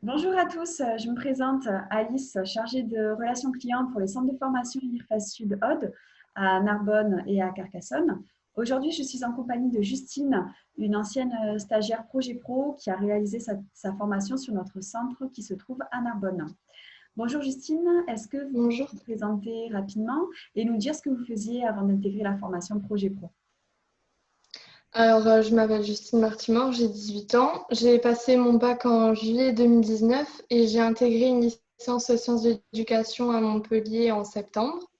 Bonjour à tous, je me présente Alice, chargée de relations clients pour les centres de formation IRFAS Sud Aude à Narbonne et à Carcassonne. Aujourd'hui, je suis en compagnie de Justine, une ancienne stagiaire Projet Pro qui a réalisé sa formation sur notre centre qui se trouve à Narbonne. Bonjour Justine, est-ce que vous pouvez Bonjour. vous présenter rapidement et nous dire ce que vous faisiez avant d'intégrer la formation Projet Pro? Je m'appelle Justine Martimor, j'ai 18 ans. J'ai passé mon bac en juillet 2019 et j'ai intégré une licence sciences de l'éducation à Montpellier en septembre.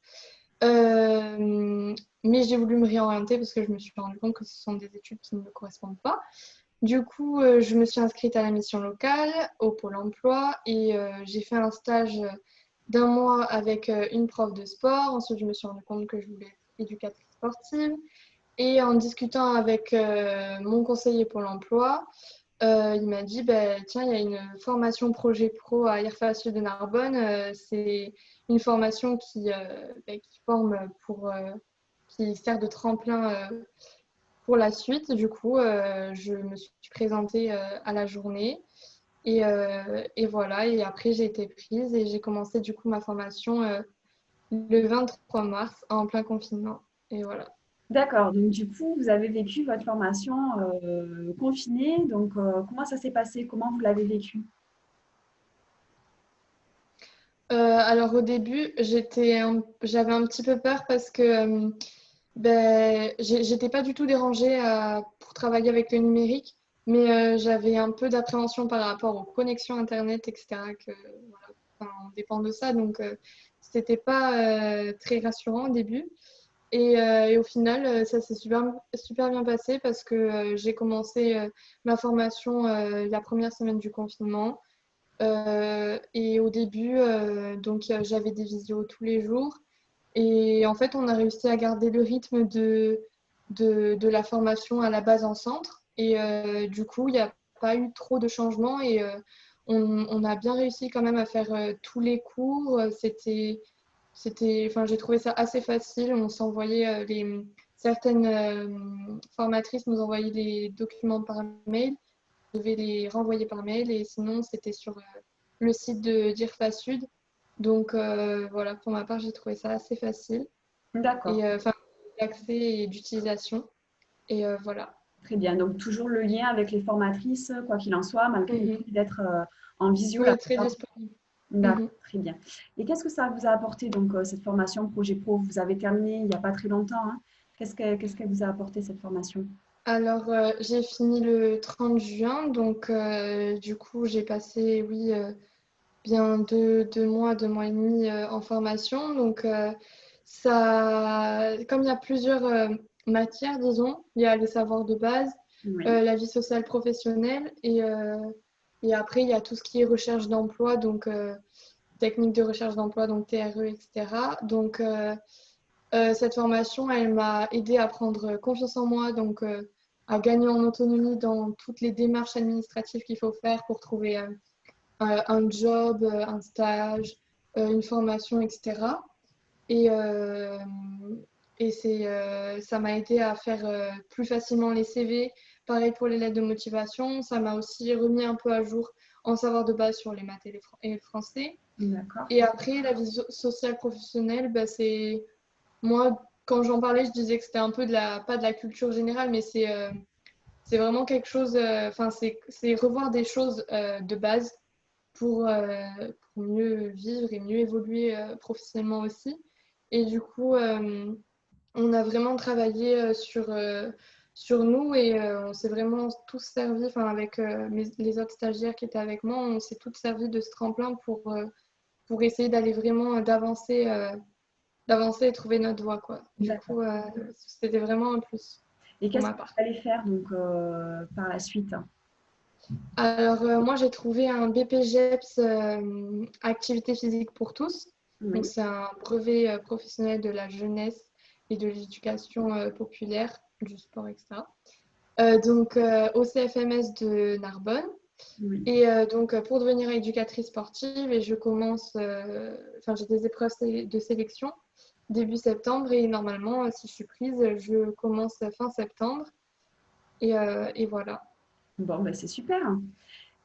Mais j'ai voulu me réorienter parce que je me suis rendu compte que ce sont des études qui ne me correspondent pas. Du coup, je me suis inscrite à la mission locale, au Pôle emploi et j'ai fait un stage d'un mois avec une prof de sport. Ensuite, je me suis rendu compte que je voulais être éducatrice sportive. Et en discutant avec mon conseiller Pôle emploi, il m'a dit tiens, il y a une formation projet pro à IRFA Sud de Narbonne. C'est une formation qui forme qui sert de tremplin pour la suite. Du coup, je me suis présentée à la journée et voilà. Et après, j'ai été prise et j'ai commencé du coup ma formation le 23 mars en plein confinement. Et voilà. D'accord, donc du coup, vous avez vécu votre formation confinée. Donc, comment ça s'est passé? Comment vous l'avez vécu? Alors au début, j'avais un petit peu peur parce que j'étais pas du tout dérangée pour travailler avec le numérique, mais j'avais un peu d'appréhension par rapport aux connexions Internet, etc. Voilà, enfin, on dépend de ça, donc c'était pas très rassurant au début. Et au final, ça s'est super bien passé parce que j'ai commencé ma formation la première semaine du confinement. Et au début, j'avais des visios tous les jours. Et en fait, on a réussi à garder le rythme de la formation à la base en centre. Et du coup, il n'y a pas eu trop de changements et on a bien réussi quand même à faire tous les cours. Enfin, j'ai trouvé ça assez facile. On s'envoyait certaines formatrices nous envoyaient les documents par mail. Je devais les renvoyer par mail et sinon, c'était sur le site de d'IRFA Sud. Donc voilà, pour ma part, j'ai trouvé ça assez facile D'accord. et enfin d'accès et d'utilisation. Et voilà. Très bien. Donc, toujours le lien avec les formatrices, quoi qu'il en soit, malgré le Mhm. fait d'être en visio la Oui, très plupart du disponible. temps. D'accord, Mhm. très bien. Et qu'est-ce que ça vous a apporté, donc, cette formation Projet Pro? Vous avez terminé il n'y a pas très longtemps, hein. Qu'est-ce qu'elle vous a apporté, cette formation? J'ai fini le 30 juin, donc du coup, j'ai passé, oui, bien 2 mois et demi en formation. Donc, comme il y a plusieurs matières, disons, il y a les savoirs de base, Oui, la vie sociale professionnelle et après, il y a tout ce qui est recherche d'emploi, donc technique de recherche d'emploi, donc TRE, etc. Donc, cette formation, elle m'a aidé à prendre confiance en moi, donc à gagner en autonomie dans toutes les démarches administratives qu'il faut faire pour trouver un job, un stage, une formation, etc. Et, euh, ça m'a aidé à faire plus facilement les CV. Pareil pour les lettres de motivation. Ça m'a aussi remis un peu à jour en savoir de base sur les maths et le français. d'accord. Et après, la vie sociale professionnelle, c'est moi, quand j'en parlais, je disais que c'était un peu pas de la culture générale, mais c'est vraiment quelque chose, enfin, c'est revoir des choses de base pour mieux vivre et mieux évoluer professionnellement aussi. Et du coup, on a vraiment travaillé sur nous et on s'est vraiment tous servi, enfin avec les autres stagiaires qui étaient avec moi, on s'est tous servi de ce tremplin pour essayer d'aller vraiment d'avancer et trouver notre voie, quoi. Du D'accord. coup, c'était vraiment un plus Et pour qu'est-ce ma que vous part. allez faire, donc, par la suite? Moi, j'ai trouvé un BPGEPS Activité physique pour tous. Donc, Oui, c'est un brevet professionnel de la jeunesse et de l'éducation populaire, du sport, etc. Au CFMS de Narbonne. oui. Et pour devenir éducatrice sportive, et j'ai des épreuves de sélection début septembre. Et normalement, si je suis prise, je commence fin septembre. Et voilà. Bon, ben, c'est super.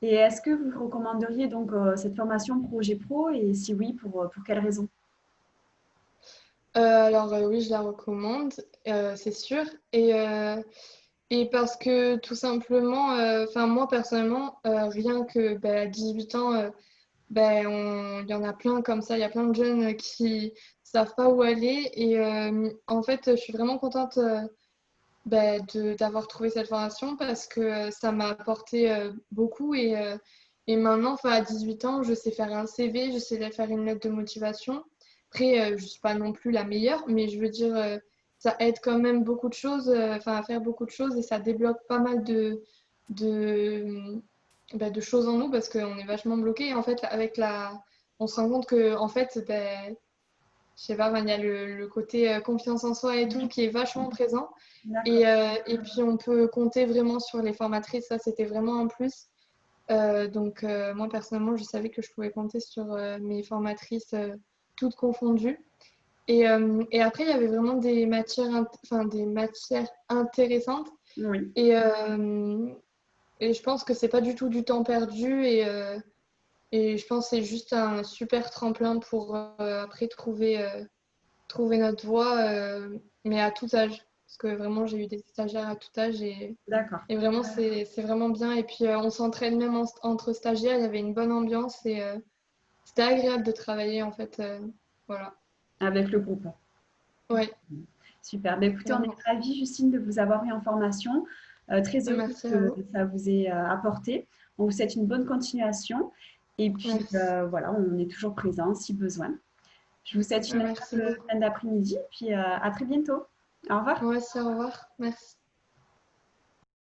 Et est-ce que vous recommanderiez donc cette formation Projet Pro et si oui, pour quelles raisons? Alors oui, je la recommande, c'est sûr. Et parce que tout simplement, enfin moi personnellement, rien que à 18 ans, il y en a plein comme ça, il y a plein de jeunes qui savent pas où aller. Et en fait, je suis vraiment contente d'avoir trouvé cette formation parce que ça m'a apporté beaucoup. Et maintenant, enfin, à 18 ans, je sais faire un CV, je sais faire une lettre de motivation. Après, je ne suis pas non plus la meilleure, mais je veux dire, ça aide quand même beaucoup de choses, enfin, à faire beaucoup de choses et ça débloque pas mal de, de choses en nous parce qu'on est vachement bloqué. Et en fait, on se rend compte que, en fait, je sais pas, il y a le côté confiance en soi et tout qui est vachement présent. D'accord, Et puis, on peut compter vraiment sur les formatrices. Ça, c'était vraiment un plus. Donc, moi, personnellement, je savais que je pouvais compter sur mes formatrices toutes confondues. Et après, il y avait vraiment des matières intéressantes. oui, Et, euh, et je pense que c'est pas du tout du temps perdu. Et je pense que c'est juste un super tremplin pour après trouver notre voie, mais à tout âge. Parce que vraiment, j'ai eu des stagiaires à tout âge d'accord. et vraiment, c'est vraiment bien. Et puis, on s'entraide même entre stagiaires. Il y avait une bonne ambiance et c'était agréable de travailler, en fait. Voilà. Avec le groupe. Ouais, Super. Ben, écoutez, on est vraiment. ravis, Justine, de vous avoir eu en formation. Très heureuse Merci à que vous. ça vous ait apporté. On vous souhaite une bonne continuation. Et puis, Merci. voilà, on est toujours présent si besoin. Je vous souhaite une Merci agréable beaucoup. fin d'après-midi. Puis, à très bientôt. Au revoir. Moi aussi, au revoir. Merci.